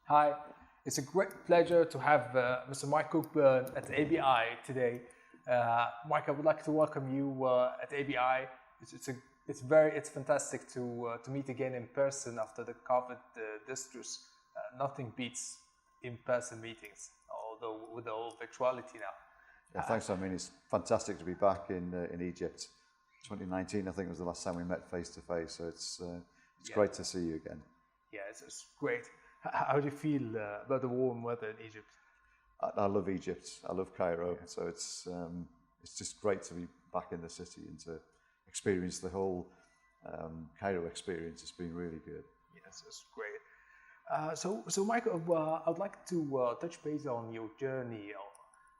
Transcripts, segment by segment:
Hi, it's a great pleasure to have Mr. Mike Cockburn at ABI today. Mike, I would like to welcome you at ABI. It's fantastic to meet again in person after the COVID distress. Nothing beats in-person meetings, although with the whole virtuality now. Yeah, thanks, Amin. It's fantastic to be back in Egypt. 2019, I think, was the last time we met face to face. So it's great to see you again. Yeah, it's great. How do you feel about the warm weather in Egypt? I love Egypt. I love Cairo. Yeah. So it's just great to be back in the city and to experience the whole Cairo experience. It's been really good. Yes, it's great. So Mike, I'd like to touch base on your journey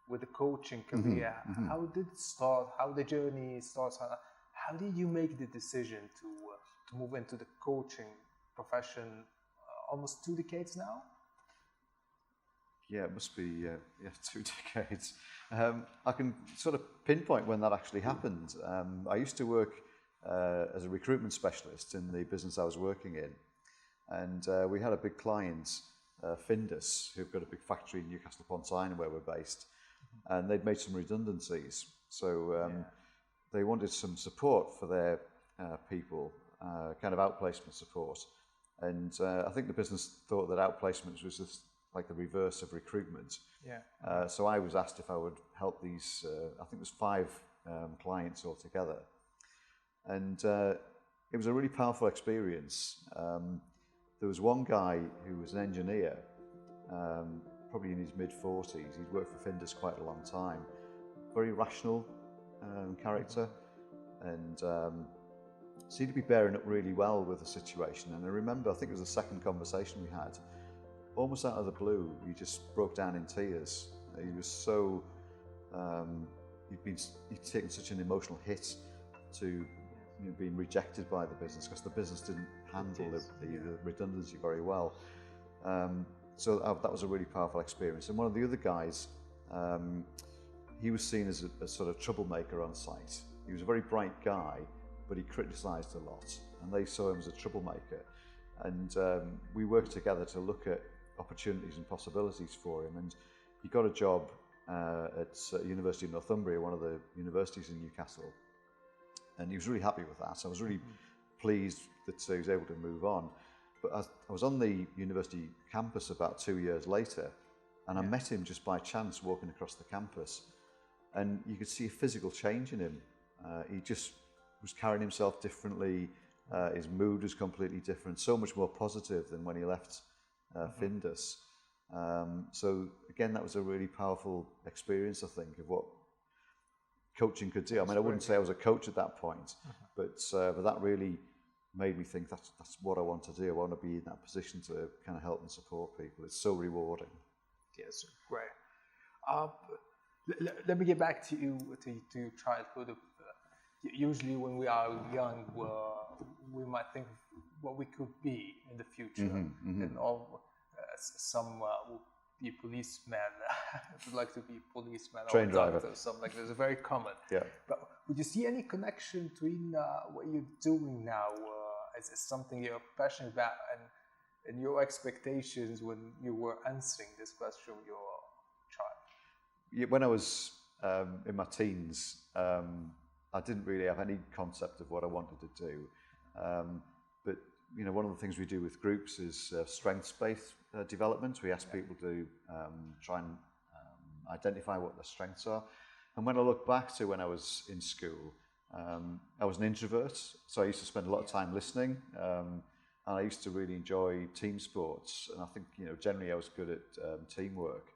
with the coaching career. How did it start? How the journey starts? How did you make the decision to move into the coaching profession? Almost 2 decades now? Yeah, it must be 2 decades. I can sort of pinpoint when that actually happened. I used to work as a recruitment specialist in the business I was working in, and we had a big client, Findus, who've got a big factory in Newcastle upon Tyne where we're based, and they'd made some redundancies. So they wanted some support for their people, kind of outplacement support. And I think the business thought that outplacements was just like the reverse of recruitment. Yeah. So I was asked if I would help these, I think it was 5 clients altogether. And it was a really powerful experience. There was one guy who was an engineer, probably in his mid-40s. He'd worked for Findus quite a long time. Very rational character. And seemed to be bearing up really well with the situation. And I remember, I think it was the second conversation we had, almost out of the blue, he just broke down in tears. He was so, he'd taken such an emotional hit to being rejected by the business, because the business didn't handle the redundancy very well. So that was a really powerful experience. And one of the other guys, he was seen as a sort of troublemaker on site. He was a very bright guy, but he criticised a lot, and they saw him as a troublemaker. And we worked together to look at opportunities and possibilities for him, and he got a job at University of Northumbria, one of the universities in Newcastle, and he was really happy with that. So I was really pleased that he was able to move on. But I was on the university campus about 2 years later, and I met him just by chance walking across the campus, and you could see a physical change in him. He just was carrying himself differently. His mood was completely different, so much more positive than when he left Findus. So again, that was a really powerful experience, I think, of what coaching could do. I mean, I wouldn't say I was a coach at that point, but that really made me think that's what I want to do. I want to be in that position to kind of help and support people. It's so rewarding. Yes, great. Let me get back to you, to your childhood. Usually when we are young, we might think of what we could be in the future. And some will be policemen, would like to be policemen, train driver, or something like that. It's very common. Yeah. But would you see any connection between what you're doing now as something you're passionate about and your expectations when you were answering this question with your child? Yeah, when I was in my teens, I didn't really have any concept of what I wanted to do. But one of the things we do with groups is strengths-based development. We ask people to try and identify what their strengths are. And when I look back to when I was in school, I was an introvert, so I used to spend a lot of time listening. And I used to really enjoy team sports. And I think, generally I was good at teamwork.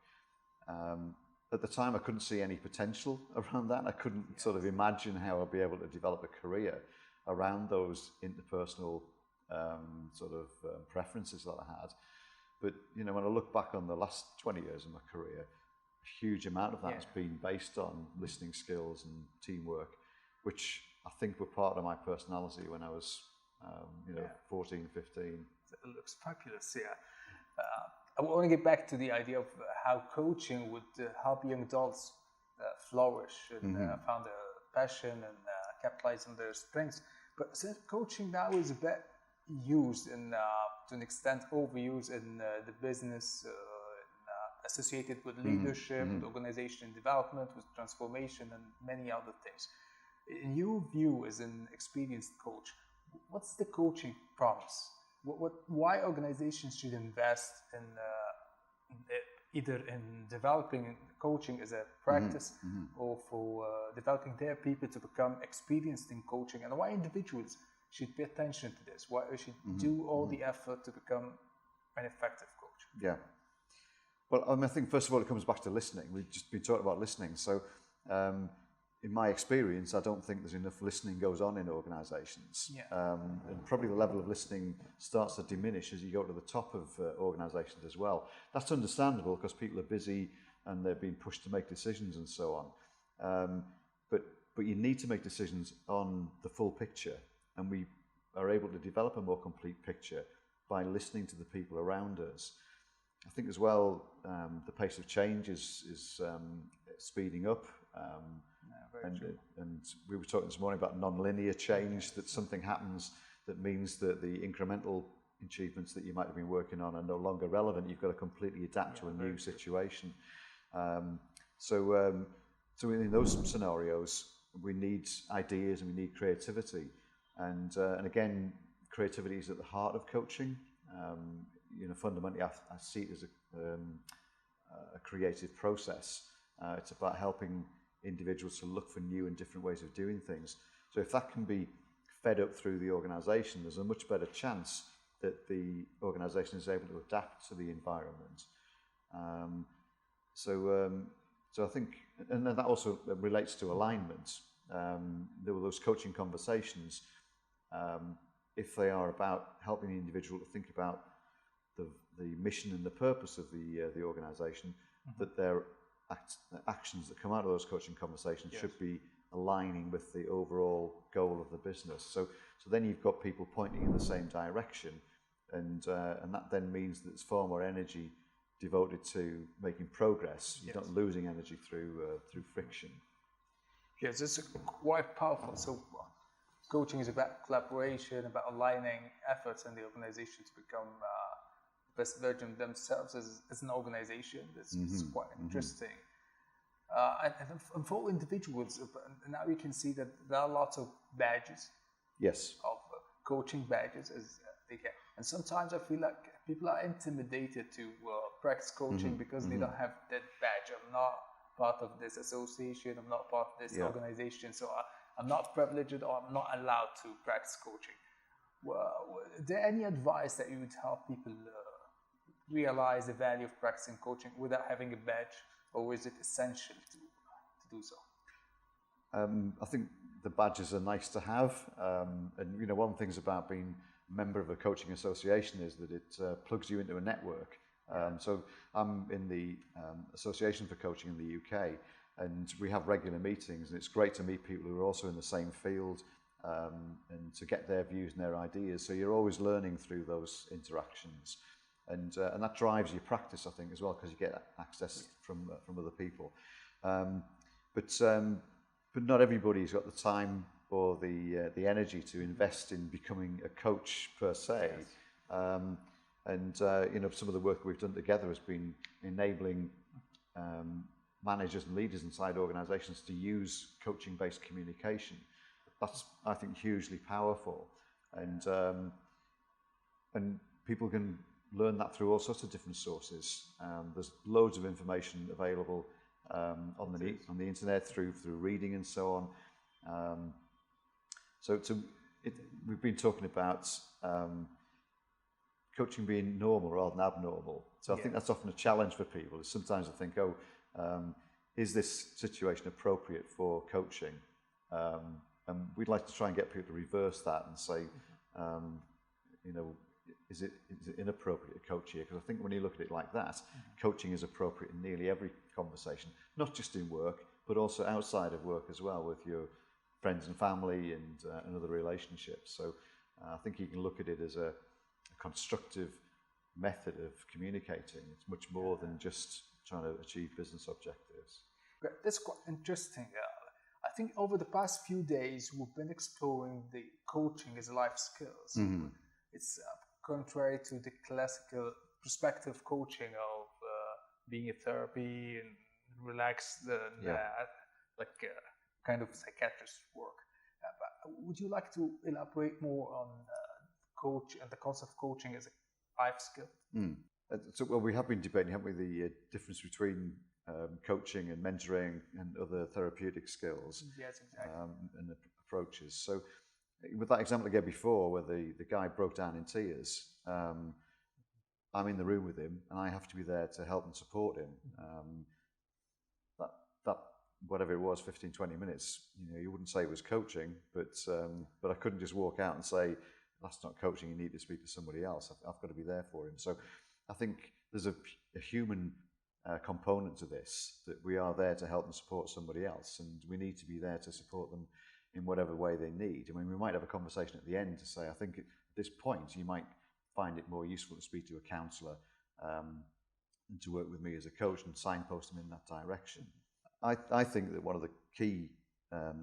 At the time, I couldn't see any potential around that. I couldn't sort of imagine how I'd be able to develop a career around those interpersonal preferences that I had. But, when I look back on the last 20 years of my career, a huge amount of that has been based on listening skills and teamwork, which I think were part of my personality when I was, 14, 15. It looks fabulous, yeah. I want to get back to the idea of how coaching would help young adults flourish and found a passion and capitalize on their strengths. But since coaching now is a bit used in, to an extent, overused in the business, associated with leadership, with organization development, with transformation, and many other things. In your view, as an experienced coach, what's the coaching promise? Why organizations should invest in either in developing coaching as a practice or for developing their people to become experienced in coaching, and why individuals should pay attention to this, why we should do all the effort to become an effective coach? Yeah. Well, I think first of all it comes back to listening. We've just been talking about listening. So in my experience, I don't think there's enough listening goes on in organisations. Yeah. And probably the level of listening starts to diminish as you go to the top of organisations as well. That's understandable because people are busy and they're being pushed to make decisions and so on. But you need to make decisions on the full picture, and we are able to develop a more complete picture by listening to the people around us. I think as well, the pace of change is speeding up. And we were talking this morning about non-linear change, that something happens that means that the incremental achievements that you might have been working on are no longer relevant. You've got to completely adapt to a new situation. So in those scenarios, we need ideas and we need creativity. And again, creativity is at the heart of coaching. Fundamentally, I see it as a creative process. It's about helping individuals to look for new and different ways of doing things. So if that can be fed up through the organisation, there's a much better chance that the organisation is able to adapt to the environment. So I think, and then that also relates to alignment. There were those coaching conversations. If they are about helping the individual to think about the mission and the purpose of the organisation, that their actions that come out of those coaching conversations should be aligning with the overall goal of the business. So then you've got people pointing in the same direction, and that then means that there's far more energy devoted to making progress. You're not losing energy through friction. Yes, it's quite powerful. So coaching is about collaboration, about aligning efforts in the organization to become the best version of themselves as an organization. It's quite interesting. And for individuals, now we can see that there are lots of badges. Yes. Of coaching badges as they get. And sometimes I feel like people are intimidated to practice coaching because they don't have that badge. I'm not part of this association, I'm not part of this organization, so I'm not privileged or I'm not allowed to practice coaching. Well, is there any advice that you would help people realize the value of practicing coaching without having a badge, or is it essential to do so? I think the badges are nice to have, and one of the things about being a member of a coaching association is that it plugs you into a network. So I'm in the Association for Coaching in the UK, and we have regular meetings, and it's great to meet people who are also in the same field and to get their views and their ideas. So you're always learning through those interactions, and that drives your practice, I think, as well, because you get access from other people. But not everybody's got the time or the energy to invest in becoming a coach per se. And some of the work we've done together has been enabling managers and leaders inside organisations to use coaching-based communication. That's, I think, hugely powerful, and people can learn that through all sorts of different sources. There's loads of information available on the internet through reading and so on. We've been talking about coaching being normal rather than abnormal. So I think that's often a challenge for people. Sometimes I think, is this situation appropriate for coaching? And we'd like to try and get people to reverse that and say, is it inappropriate to coach here? Because I think when you look at it like that, coaching is appropriate in nearly every conversation, not just in work, but also outside of work as well, with your friends and family and other relationships. So I think you can look at it as a constructive method of communicating. It's much more than just trying to achieve business objectives. That's quite interesting. I think over the past few days, we've been exploring the coaching as life skills. it's contrary to the classical perspective coaching of being a therapy and relaxed and kind of psychiatrist work. But would you like to elaborate more on coach and the concept of coaching as a life skill? So, well, we have been debating, haven't we, the difference between coaching and mentoring and other therapeutic skills. Yes, exactly. And approaches. So, with that example I gave before, where the guy broke down in tears, I'm in the room with him, and I have to be there to help and support him. That whatever it was, 15, 20 minutes, you wouldn't say it was coaching, but I couldn't just walk out and say, that's not coaching, you need to speak to somebody else. I've got to be there for him. So I think there's a human component to this, that we are there to help and support somebody else, and we need to be there to support them in whatever way they need. I mean, we might have a conversation at the end to say, I think at this point you might find it more useful to speak to a counsellor and to work with me as a coach and signpost them in that direction. I think that one of the key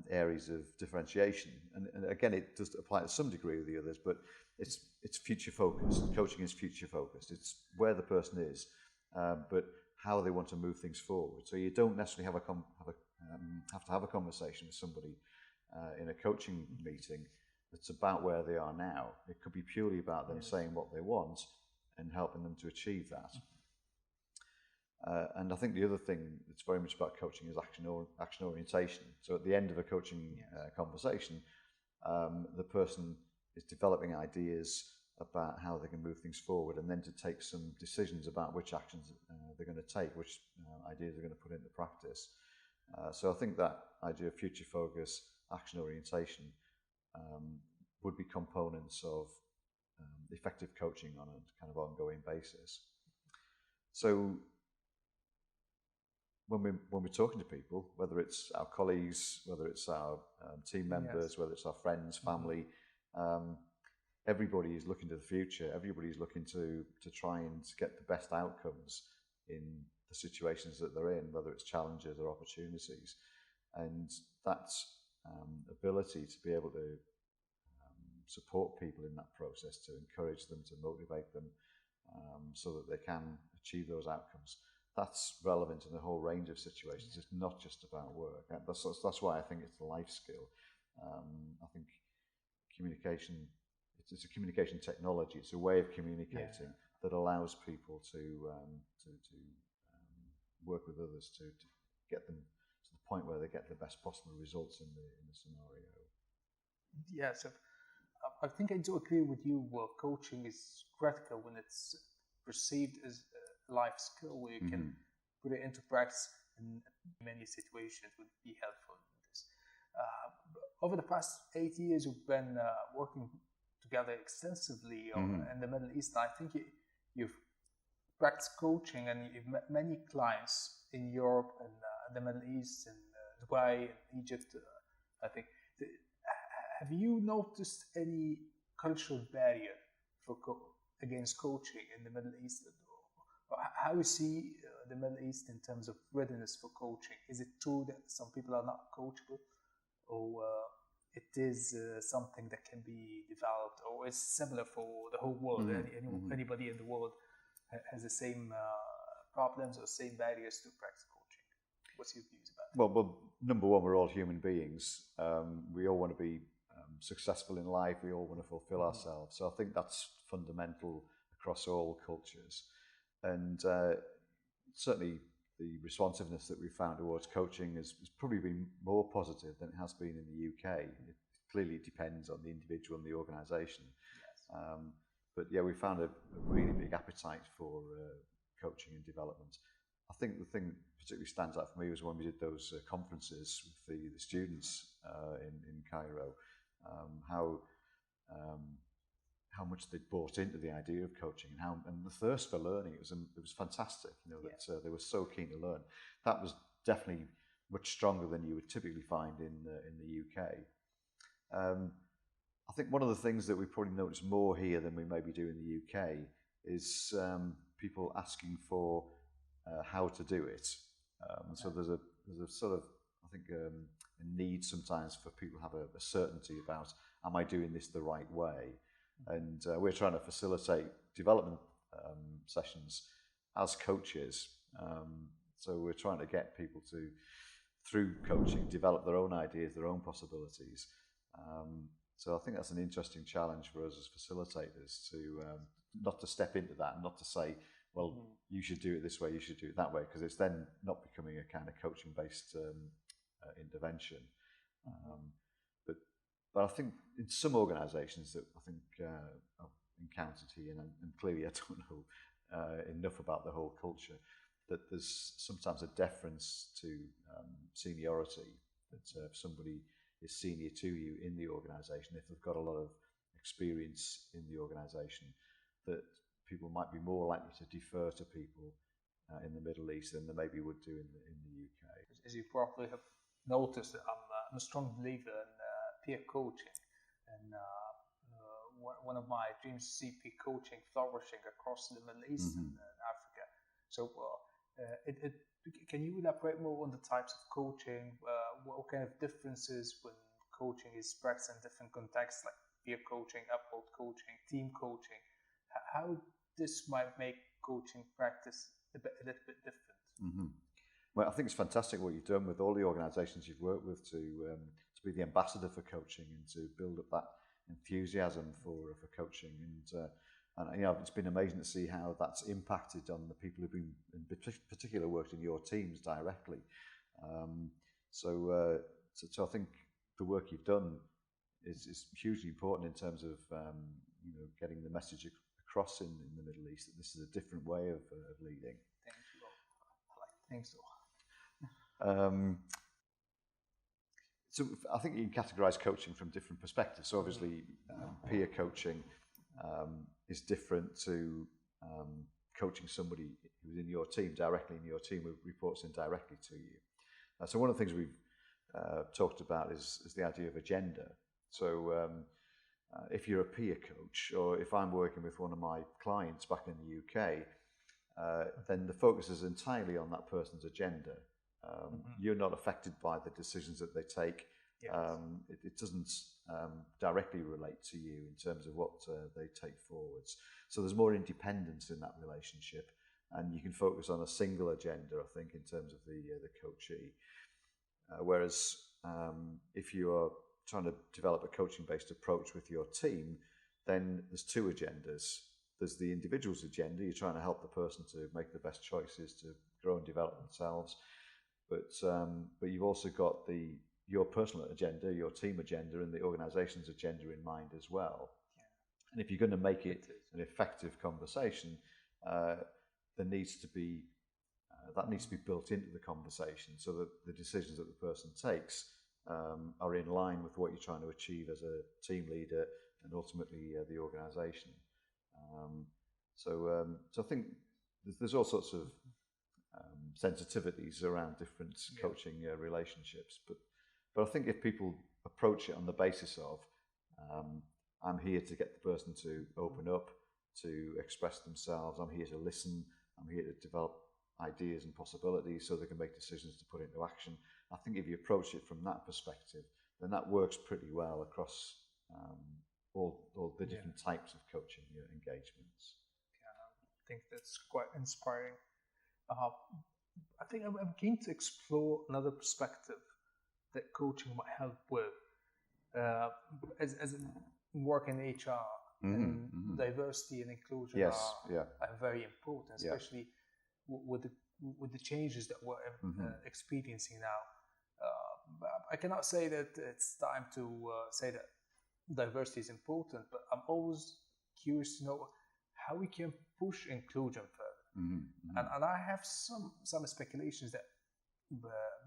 areas of differentiation, and again it does apply to some degree with the others, but it's future focused. Coaching is future focused. It's where the person is, but how they want to move things forward. So you don't necessarily have to have a conversation with somebody in a coaching meeting that's about where they are now. It could be purely about them saying what they want and helping them to achieve that. And I think the other thing that's very much about coaching is action orientation. So at the end of a coaching conversation, the person is developing ideas about how they can move things forward, and then to take some decisions about which actions they're going to take, which ideas they're going to put into practice. So I think that idea of future focus, action orientation would be components of effective coaching on a kind of ongoing basis. So when we're talking to people, whether it's our colleagues, whether it's our team members, whether it's our friends, family, everybody is looking to the future. Everybody is looking to try and get the best outcomes in the situations that they're in, whether it's challenges or opportunities. And that ability to be able to support people in that process, to encourage them, to motivate them, so that they can achieve those outcomes, that's relevant in a whole range of situations. It's not just about work. That's why I think it's a life skill. I think communication, it's a communication technology. It's a way of communicating that allows people to work with others to get them to the point where they get the best possible results in the scenario. Yes, I think I do agree with you. Coaching is critical when it's perceived as a life skill, where you can put it into practice in many situations would be helpful in this. Over the past 8 years, we've been working together extensively in the Middle East. I think you've practiced coaching, and you've met many clients in Europe and the Middle East and Dubai and Egypt. I think. Have you noticed any cultural barrier against coaching in the Middle East? How you see the Middle East in terms of readiness for coaching? Is it true that some people are not coachable, or it is something that can be developed, or is similar for the whole world? Anybody in the world has the same problems or same barriers to practice coaching? What's your views about that? Well, number one, we're all human beings. We all want to be successful in life. We all want to fulfill ourselves. So I think that's fundamental across all cultures. And certainly the responsiveness that we've found towards coaching has probably been more positive than it has been in the UK. It clearly depends on the individual and the organisation. Yes. But yeah, we found a really big appetite for coaching and development. I think the thing that particularly stands out for me was when we did those conferences with the students in Cairo, how much they'd bought into the idea of coaching, and the thirst for learning. It was fantastic. That they were so keen to learn. That was definitely much stronger than you would typically find in the UK. I think one of the things that we probably notice more here than we maybe do in the UK is people asking for how to do it. So there's a sort of, I think, a need sometimes for people to have a certainty about, am I doing this the right way? And we're trying to facilitate development sessions as coaches. So we're trying to get people to, through coaching, develop their own ideas, their own possibilities. So I think that's an interesting challenge for us as facilitators to not to step into that and not to say, well, you should do it this way, you should do it that way, because it's then not becoming a kind of coaching-based intervention. But I think in some organisations that I think I've encountered here, and clearly I don't know enough about the whole culture, that there's sometimes a deference to seniority, that if somebody is senior to you in the organisation, if they've got a lot of experience in the organisation, that people might be more likely to defer to people in the Middle East than they maybe would do in the UK. As you probably have noticed, I'm a strong believer in peer coaching, and one of my dreams is to see peer coaching flourishing across the Middle East and Africa. So can you elaborate more on the types of coaching? What kind of differences when coaching is practiced in different contexts, like peer coaching, uphold coaching, team coaching? How this might make coaching practice a little bit different? Well, I think it's fantastic what you've done with all the organisations you've worked with to be the ambassador for coaching and to build up that enthusiasm for coaching. And you know, it's been amazing to see how that's impacted on the people who've been in particular worked in your teams directly. So I think the work you've done is hugely important in terms of you know, getting the message across in the Middle East that this is a different way of leading. Thank you. I think so. So I think you can categorise coaching from different perspectives. So obviously, peer coaching is different to coaching somebody who's in your team, directly in your team, who reports in directly to you. So one of the things we've talked about is the idea of agenda. So if you're a peer coach, or if I'm working with one of my clients back in the UK, then the focus is entirely on that person's agenda. You're not affected by the decisions that they take. Yes. It doesn't directly relate to you in terms of what they take forwards. So there's more independence in that relationship, and you can focus on a single agenda, I think, in terms of the coachee. Whereas if you are trying to develop a coaching-based approach with your team, then there's two agendas. There's the individual's agenda. You're trying to help the person to make the best choices to grow and develop themselves. But you've also got your personal agenda, your team agenda, and the organisation's agenda in mind as well. Yeah. And if you're going to make it an effective conversation, there needs to be that needs to be built into the conversation, so that the decisions that the person takes are in line with what you're trying to achieve as a team leader and ultimately the organisation. So I think there's all sorts of sensitivities around different coaching relationships, but I think if people approach it on the basis of I'm here to get the person to open up, to express themselves, I'm here to listen, I'm here to develop ideas and possibilities so they can make decisions to put into action. I think if you approach it from that perspective, then that works pretty well across all the different types of coaching engagements. Yeah, I think that's quite inspiring. I think I'm keen to explore another perspective that coaching might help with. As work in HR, and diversity and inclusion are very important, especially with the changes that we're experiencing now. I cannot say that it's time to say that diversity is important, but I'm always curious to know how we can push inclusion further. And I have some speculations that,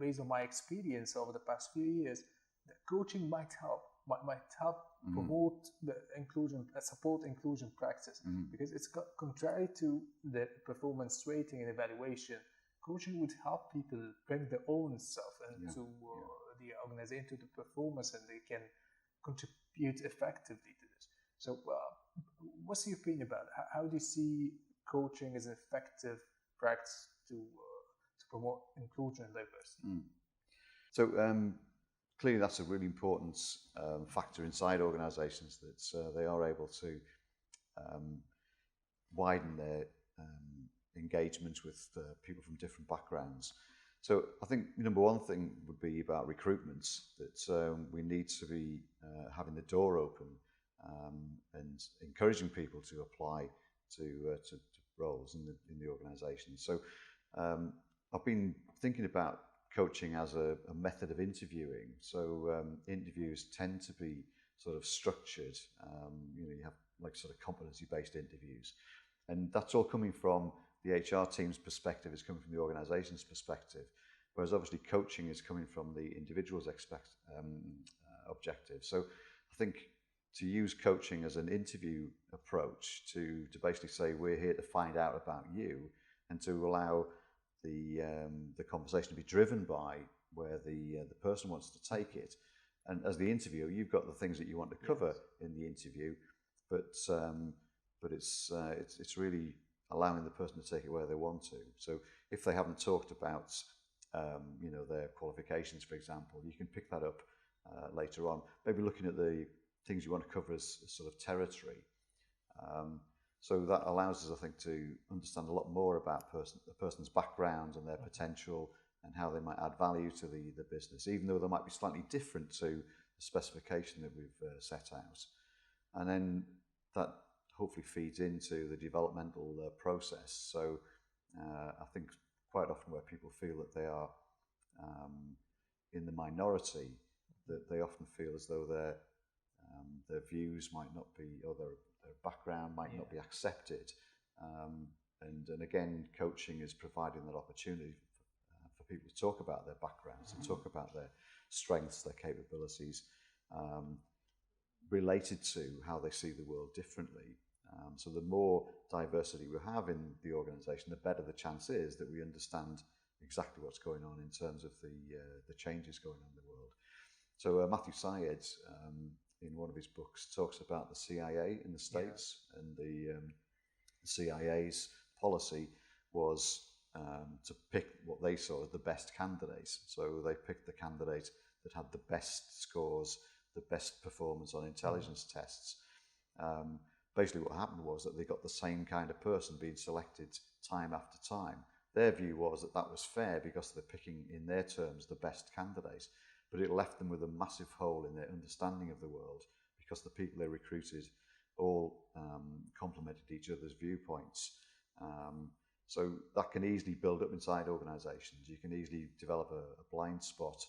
based on my experience over the past few years, that coaching might help promote the inclusion, support inclusion practice, because it's contrary to the performance rating and evaluation. Coaching would help people bring their own self into the organization, to the performance, and they can contribute effectively to this. So what's your opinion about it? How do you see coaching as an effective practice to promote inclusion and diversity? So clearly that's a really important factor inside organisations, that they are able to widen their engagement with people from different backgrounds. So I think number one thing would be about recruitment, that we need to be having the door open and encouraging people to apply to roles in the organisation. So I've been thinking about coaching as a method of interviewing. So interviews tend to be sort of structured. You have like sort of competency-based interviews, and that's all coming from the HR team's perspective. It's coming from the organisation's perspective, whereas obviously coaching is coming from the individual's objective. So I think to use coaching as an interview approach to basically say, we're here to find out about you, and to allow the conversation to be driven by where the person wants to take it. And as the interviewer, you've got the things that you want to cover in the interview, but it's really allowing the person to take it where they want to. So if they haven't talked about their qualifications, for example, you can pick that up later on. Maybe looking at the things you want to cover as sort of territory. So that allows us, I think, to understand a lot more about the person's background and their potential, and how they might add value to the business, even though they might be slightly different to the specification that we've set out. And then that hopefully feeds into the developmental process. So I think quite often where people feel that they are in the minority, that they often feel as though their views might not be, or their background might not be accepted. And again, coaching is providing that opportunity for people to talk about their backgrounds and talk about their strengths, their capabilities, related to how they see the world differently. So the more diversity we have in the organisation, the better the chance is that we understand exactly what's going on in terms of the changes going on in the world. So Matthew Syed, in one of his books, talks about the CIA in the States, and the CIA's policy was to pick what they saw as the best candidates. So they picked the candidate that had the best scores, the best performance on intelligence tests. Basically what happened was that they got the same kind of person being selected time after time. Their view was that that was fair because they're picking, in their terms, the best candidate. But it left them with a massive hole in their understanding of the world, because the people they recruited all complemented each other's viewpoints. So that can easily build up inside organisations. You can easily develop a blind spot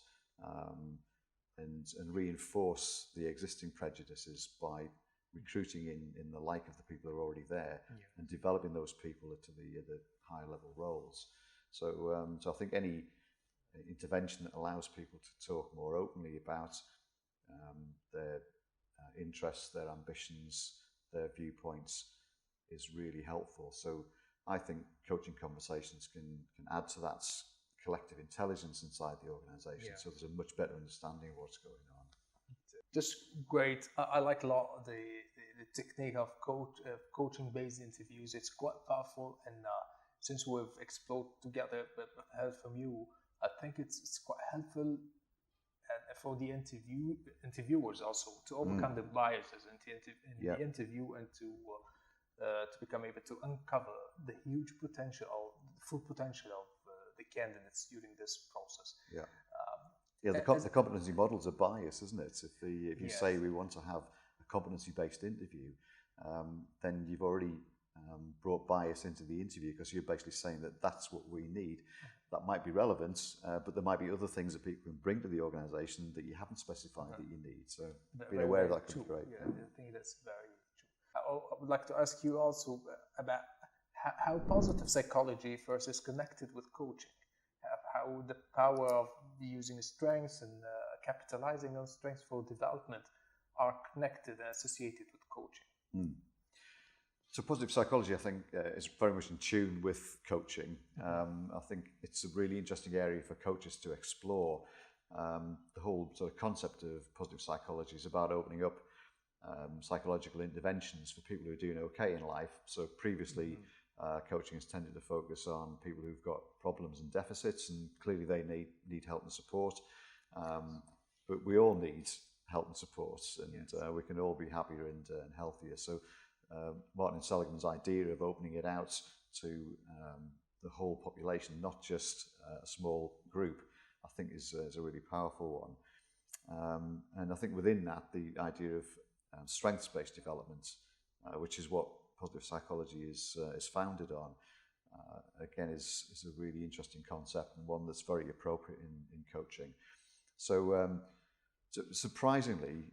and reinforce the existing prejudices by recruiting in the like of the people who are already there, and developing those people to the higher level roles. So I think any intervention that allows people to talk more openly about their interests, their ambitions, their viewpoints is really helpful. So I think coaching conversations can add to that collective intelligence inside the organisation, so there's a much better understanding of what's going on. Just great. I like a lot the technique of coaching-based interviews. It's quite powerful, and since we've explored together but heard from you, I think it's quite helpful for the interviewers also to overcome the biases in the interview, and to become able to uncover the huge potential, the full potential of the candidates during this process. The competency model's a bias, isn't it? If you say we want to have a competency-based interview, then you've already brought bias into the interview, because you're basically saying that that's what we need. That might be relevant, but there might be other things that people can bring to the organisation that you haven't specified that you need. So being aware of that could be great. I think that's very true. I would like to ask you also about how positive psychology first is connected with coaching. How the power of using strengths and capitalizing on strengths for development are connected and associated with coaching. So positive psychology, I think, is very much in tune with coaching. I think it's a really interesting area for coaches to explore. The whole sort of concept of positive psychology is about opening up psychological interventions for people who are doing okay in life. So previously, coaching has tended to focus on people who've got problems and deficits, and clearly they need help and support. but we all need help and support, and Yes. we can all be happier and healthier. So Martin Seligman's idea of opening it out to the whole population, not just a small group, I think is a really powerful one. And I think within that, the idea of strengths-based development, which is what positive psychology is founded on, again is a really interesting concept, and one that's very appropriate in coaching. So surprisingly,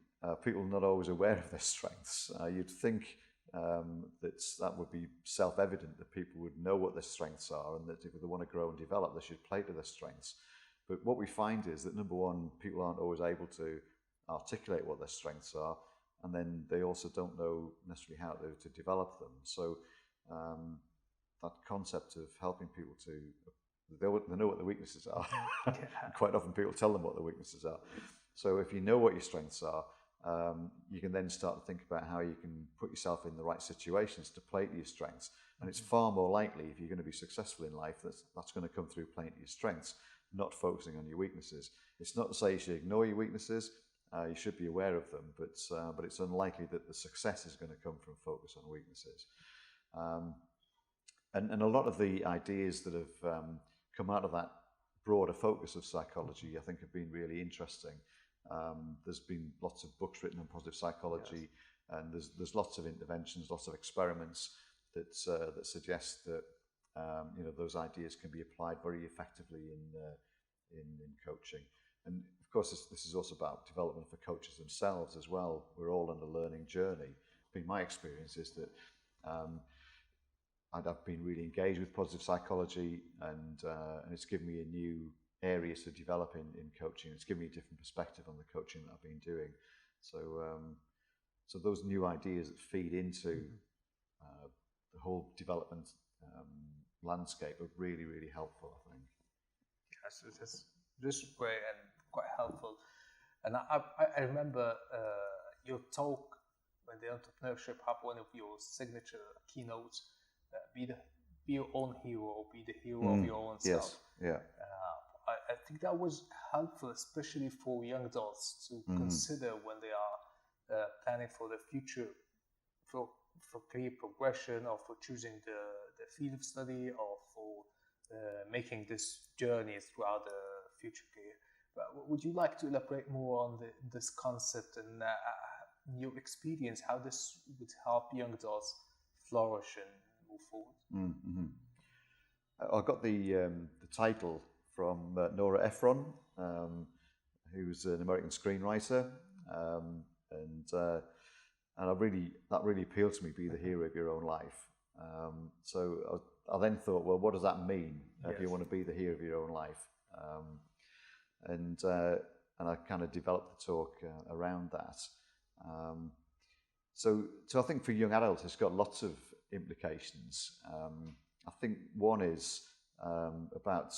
people are not always aware of their strengths. You'd think that would be self-evident, that people would know what their strengths are, and that if they want to grow and develop, they should play to their strengths. But what we find is that, number one, people aren't always able to articulate what their strengths are, and then they also don't know necessarily how to develop them. So that concept of helping people to, they know what their weaknesses are. Quite often people tell them what their weaknesses are. So if you know what your strengths are, you can then start to think about how you can put yourself in the right situations to play to your strengths. And it's far more likely, if you're going to be successful in life, that's going to come through playing to your strengths, not focusing on your weaknesses. It's not to say you should ignore your weaknesses. You should be aware of them, but it's unlikely that the success is going to come from focus on weaknesses. And a lot of the ideas that have come out of that broader focus of psychology, I think, have been really interesting. There's been lots of books written on positive psychology, yes. And there's lots of interventions, lots of experiments that suggest that those ideas can be applied very effectively in coaching. And of course, this is also about development for coaches themselves as well. We're all on a learning journey. My experience is that I've been really engaged with positive psychology, and it's given me a new area to develop in coaching. It's given me a different perspective on the coaching that I've been doing. So those new ideas that feed into the whole development landscape are really, really helpful, I think. Yes, it's just great and quite helpful. And I remember your talk when the Entrepreneurship Hub, one of your signature keynotes, be your own hero, or be the hero of your own self. Yes, yeah. I think that was helpful, especially for young adults to consider when they are planning for the future, for career progression, or for choosing the field of study, or for making this journey throughout the future career. But would you like to elaborate more on this concept and your experience, how this would help young adults flourish and move forward? I got the title from Nora Ephron, who's an American screenwriter, and that really appealed to me. Be the hero of your own life. So I then thought, well, what does that mean if you want to be the hero of your own life? And I kind of developed the talk around that. So I think for young adults, it's got lots of implications. I think one is about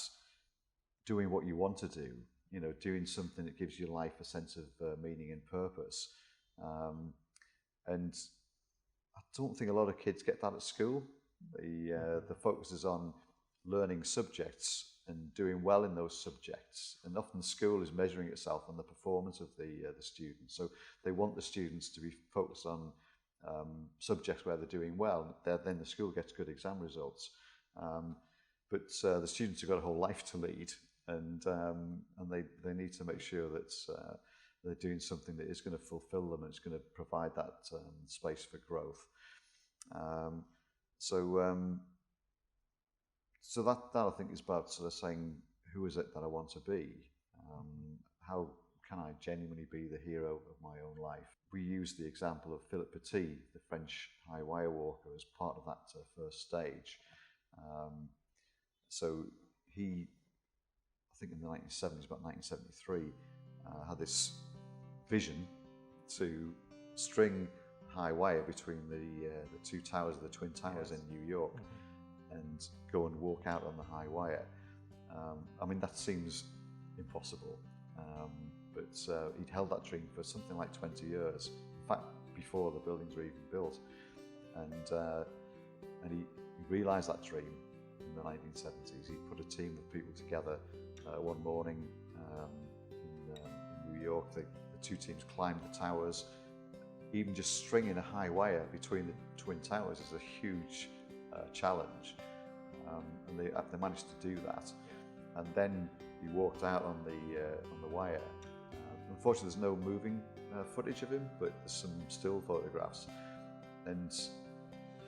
doing what you want to do, doing something that gives your life a sense of meaning and purpose. And I don't think a lot of kids get that at school. The focus is on learning subjects and doing well in those subjects. And often school is measuring itself on the performance of the students. So they want the students to be focused on subjects where they're doing well. Then the school gets good exam results. But the students have got a whole life to lead, and they need to make sure that they're doing something that is going to fulfill them and is going to provide that space for growth. So that I think is about sort of saying, who is it that I want to be? How can I genuinely be the hero of my own life? We use the example of Philippe Petit, the French high wire walker, as part of that first stage. So he, I think in the 1970s, about 1973, had this vision to string high wire between the two towers of the Twin Towers in New York, and go and walk out on the high wire. I mean, that seems impossible, but he'd held that dream for something like 20 years, in fact, before the buildings were even built. And he realised that dream in the 1970s. He put a team of people together one morning in New New York, the two teams climbed the towers. Even just stringing a high wire between the twin towers is a huge challenge, and they managed to do that. And then he walked out on the wire. Unfortunately, there's no moving footage of him, but there's some still photographs, and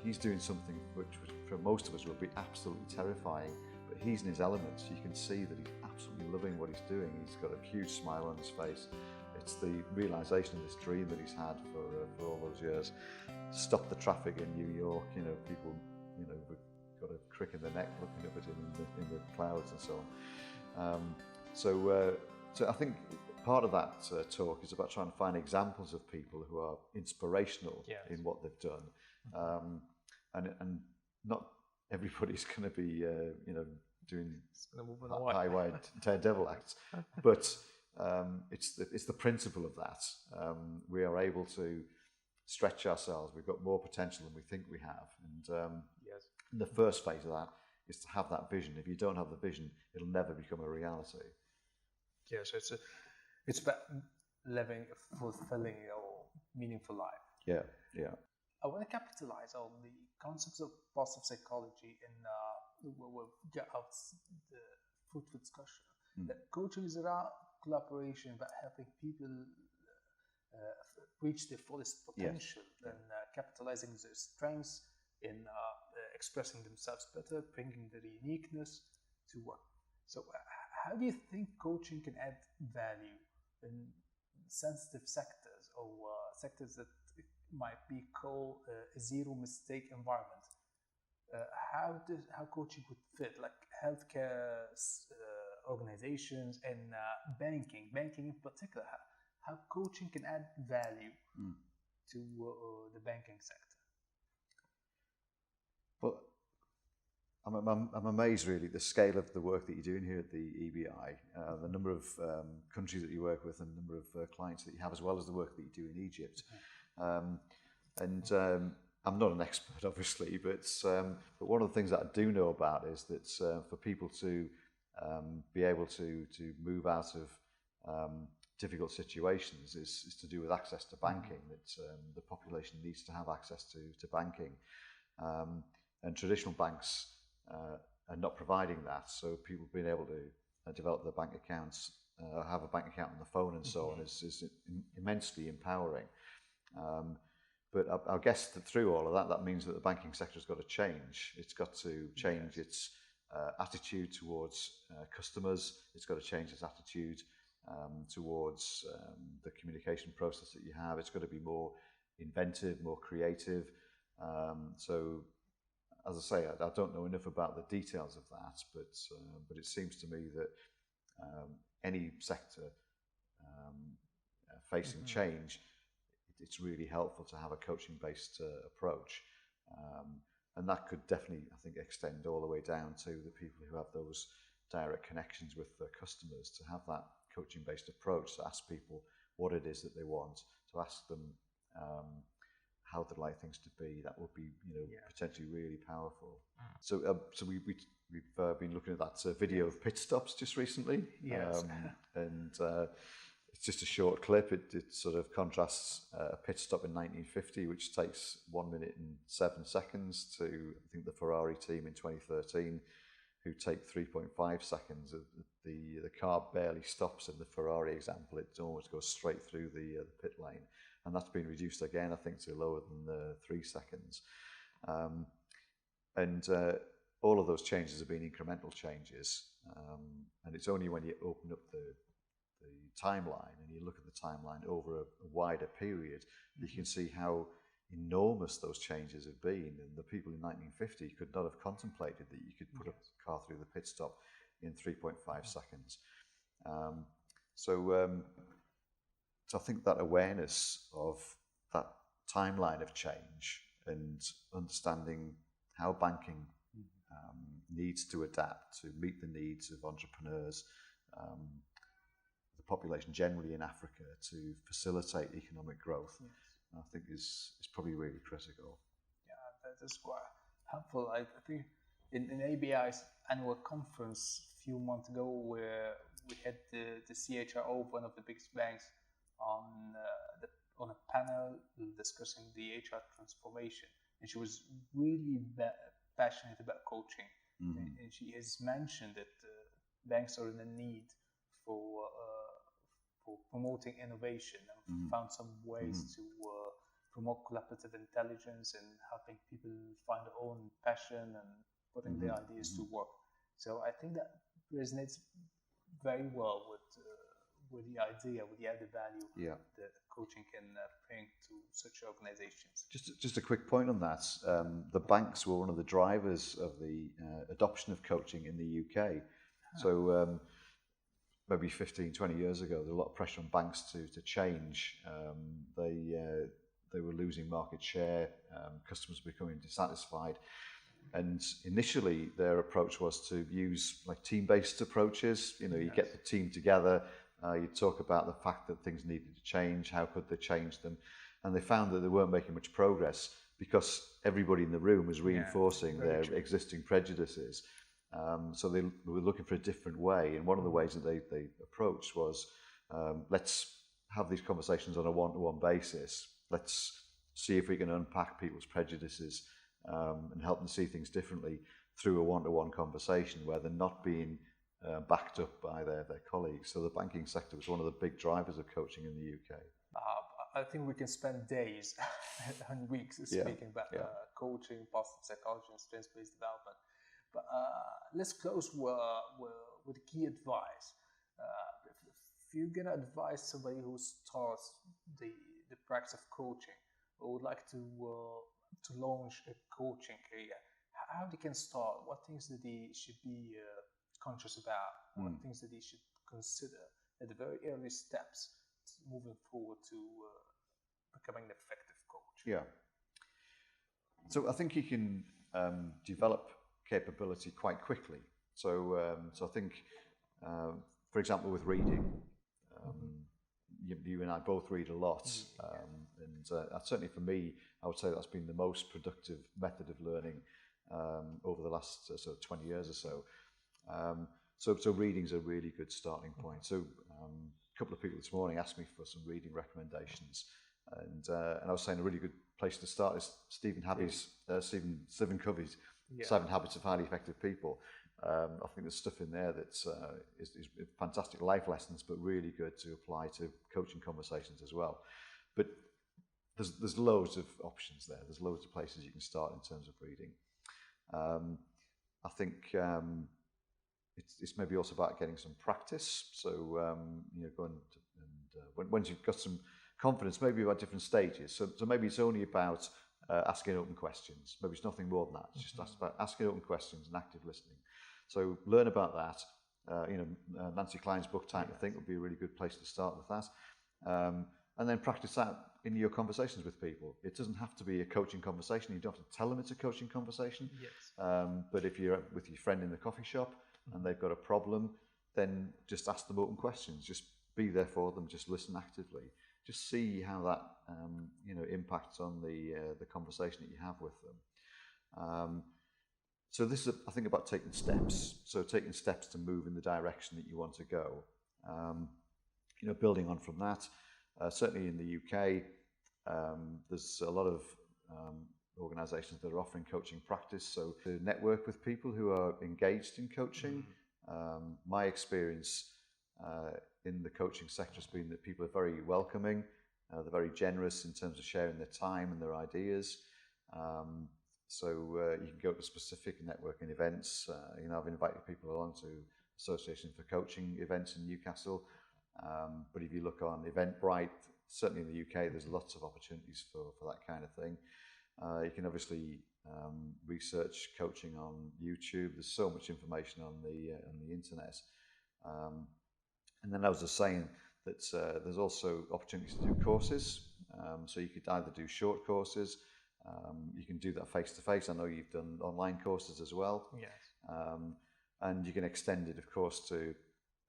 he's doing something which for most of us would be absolutely terrifying, but he's in his element. You can see that he's absolutely loving what he's doing. He's got a huge smile on his face. It's the realization of this dream that he's had for all those years. Stop the traffic in New York, people, got a crick in the neck looking up at him in the clouds and so on. So I think part of that talk is about trying to find examples of people who are inspirational in what they've done. And not everybody's going to be, doing high wide daredevil acts, but it's the principle of that. We are able to stretch ourselves. We've got more potential than we think we have, and the first phase of that is to have that vision. If you don't have the vision, it'll never become a reality. Yes, it's about living a fulfilling or meaningful life. Yeah. I want to capitalize on the concepts of positive psychology and we'll get out the fruitful discussion. That coaching is about collaboration, about helping people reach their fullest potential and capitalizing their strengths in expressing themselves better, bringing their uniqueness to work. So how do you think coaching can add value in sensitive sectors or sectors that might be called a zero mistake environment? How coaching would fit, like healthcare organizations and banking in particular? How coaching can add value to the banking sector? Well, I'm amazed really the scale of the work that you're doing here at the EBI, the number of countries that you work with, and the number of clients that you have, as well as the work that you do in Egypt. I'm not an expert, obviously, but one of the things that I do know about is that for people to be able to move out of difficult situations is to do with access to banking. That the population needs to have access to banking, and traditional banks are not providing that. So people being able to develop their bank accounts, have a bank account on the phone, and so on is immensely empowering. But I guess that through all of that means that the banking sector has got to change. It's got to change its attitude towards customers. It's got to change its attitude towards the communication process that you have. It's got to be more inventive, more creative. So, as I say, I don't know enough about the details of that, but it seems to me that any sector facing change, it's really helpful to have a coaching-based approach, and that could definitely, I think, extend all the way down to the people who have those direct connections with their customers, to have that coaching-based approach, to ask people what it is that they want, to ask them how they'd like things to be. That would be, potentially really powerful. So we've been looking at that video of pit stops just recently, and it's just a short clip. It sort of contrasts a pit stop in 1950, which takes 1 minute and 7 seconds, to I think the Ferrari team in 2013, who take 3.5 seconds. The car barely stops in the Ferrari example. It almost goes straight through the pit lane. And that's been reduced again, I think, to lower than 3 seconds. And all of those changes have been incremental changes. And it's only when you open up the timeline and you look at the timeline over a wider period, you can see how enormous those changes have been. And the people in 1950 could not have contemplated that you could put a car through the pit stop in 3.5 seconds. So I think that awareness of that timeline of change and understanding how banking needs to adapt to meet the needs of entrepreneurs, the population generally in Africa, to facilitate economic growth, I think is probably really critical. Yeah, that is quite helpful. I think in ABI's annual conference a few months ago, where we had the CHRO of one of the biggest banks on on a panel discussing the HR transformation, and she was really passionate about coaching, and she has mentioned that banks are in a need for promoting innovation and found some ways to promote collaborative intelligence and helping people find their own passion and putting their ideas to work. So I think that resonates very well with the idea, with the added value that coaching can bring to such organizations. Just a quick point on that. The banks were one of the drivers of the adoption of coaching in the UK. So maybe 15, 20 years ago, there was a lot of pressure on banks to change. They were losing market share, customers were becoming dissatisfied. And initially, their approach was to use like team-based approaches. You know, you get the team together, you talk about the fact that things needed to change, how could they change them, and they found that they weren't making much progress because everybody in the room was reinforcing their existing prejudices. So they were looking for a different way, and one of the ways that they approached was, let's have these conversations on a one-to-one basis. Let's see if we can unpack people's prejudices and help them see things differently through a one-to-one conversation where they're not being backed up by their colleagues. So the banking sector was one of the big drivers of coaching in the UK. I think we can spend days and weeks speaking about coaching, positive psychology, and strengths-based development. But let's close with key advice. If you're gonna advise somebody who starts the practice of coaching, or would like to launch a coaching career, how they can start? What things that they should be conscious about? What things that they should consider at the very early steps moving forward to becoming an effective coach? Yeah. So I think you can develop capability quite quickly. So I think, for example, with reading, you and I both read a lot, and certainly for me, I would say that's been the most productive method of learning over the last sort of 20 years or so. So reading's a really good starting point. So a couple of people this morning asked me for some reading recommendations, and I was saying a really good place to start is Stephen Covey's 7 Habits of Highly Effective People. I think there's stuff in there that's is fantastic life lessons, but really good to apply to coaching conversations as well. But there's loads of options there. There's loads of places you can start in terms of reading. I think it's maybe also about getting some practice. So going and once you've got some confidence, maybe about different stages. So maybe it's only about asking open questions. Maybe it's nothing more than that. It's just about asking open questions and active listening. So learn about that. Nancy Klein's book, Time to Think, would be a really good place to start with that. And then practice that in your conversations with people. It doesn't have to be a coaching conversation. You don't have to tell them it's a coaching conversation. But if you're with your friend in the coffee shop and they've got a problem, then just ask them open questions. Just be there for them. Just listen actively. Just see how that impacts on the conversation that you have with them. So this is, I think, about taking steps. So taking steps to move in the direction that you want to go. Building on from that. Certainly in the UK, there's a lot of organisations that are offering coaching practice. So to network with people who are engaged in coaching. My experience in the coaching sector has been that people are very welcoming. They're very generous in terms of sharing their time and their ideas. So you can go to specific networking events. I've invited people along to Association for Coaching events in Newcastle. But if you look on Eventbrite, certainly in the UK, there's lots of opportunities for that kind of thing. You can obviously research coaching on YouTube. There's so much information on the internet. And then I was just saying that there's also opportunities to do courses. So you could either do short courses. You can do that face-to-face. I know you've done online courses as well. And you can extend it, of course, to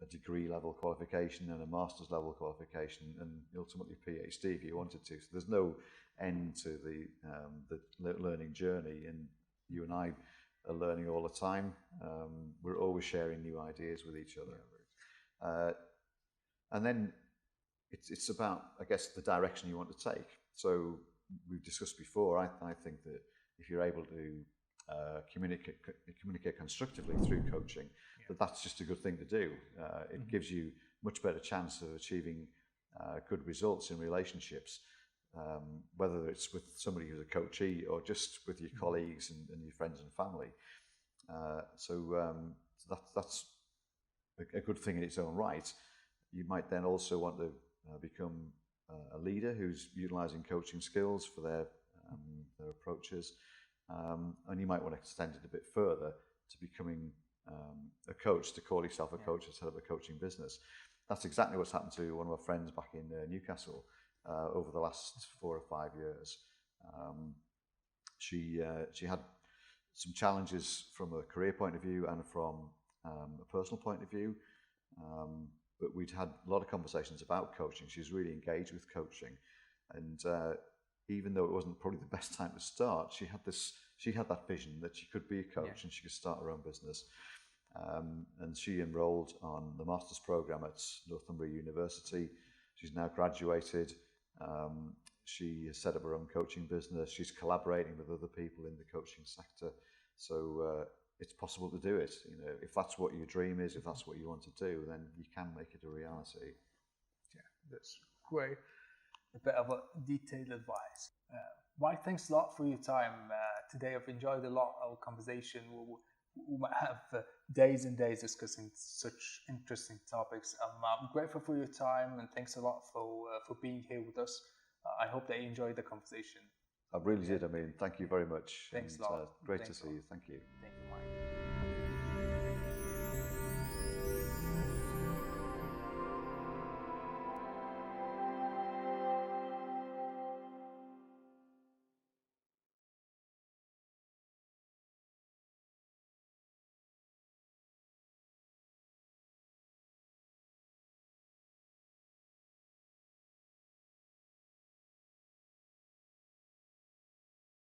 a degree level qualification and a master's level qualification, and ultimately a PhD if you wanted to. So there's no end to the learning journey, and you and I are learning all the time. We're always sharing new ideas with each other. And then it's about, I guess, the direction you want to take. So we've discussed before, I think that if you're able to communicate constructively through coaching, that's just a good thing to do. It gives you much better chance of achieving good results in relationships, whether it's with somebody who's a coachee or just with your colleagues and your friends and family. That's a good thing in its own right. You might then also want to become a leader who's utilizing coaching skills for their approaches, and you might want to extend it a bit further to becoming a coach, to call yourself a coach instead of a coaching business. That's exactly what's happened to one of my friends back in Newcastle over the last 4 or 5 years. She had some challenges from a career point of view and from a personal point of view, but we'd had a lot of conversations about coaching. She's really engaged with coaching, and even though it wasn't probably the best time to start, she had that vision that she could be a coach and she could start her own business. And she enrolled on the master's program at Northumbria University. She's now graduated. She has set up her own coaching business. She's collaborating with other people in the coaching sector. So it's possible to do it. You know, if that's what your dream is, if that's what you want to do, then you can make it a reality. Yeah, that's great. A bit of a detailed advice. Mike, thanks a lot for your time today. I've enjoyed a lot of our conversation. We might have days and days discussing such interesting topics. I'm grateful for your time, and thanks a lot for being here with us. I hope that you enjoyed the conversation. I really did. I mean, thank you very much. Thanks a lot. Great to see you. Thank you. Thank you, Mike.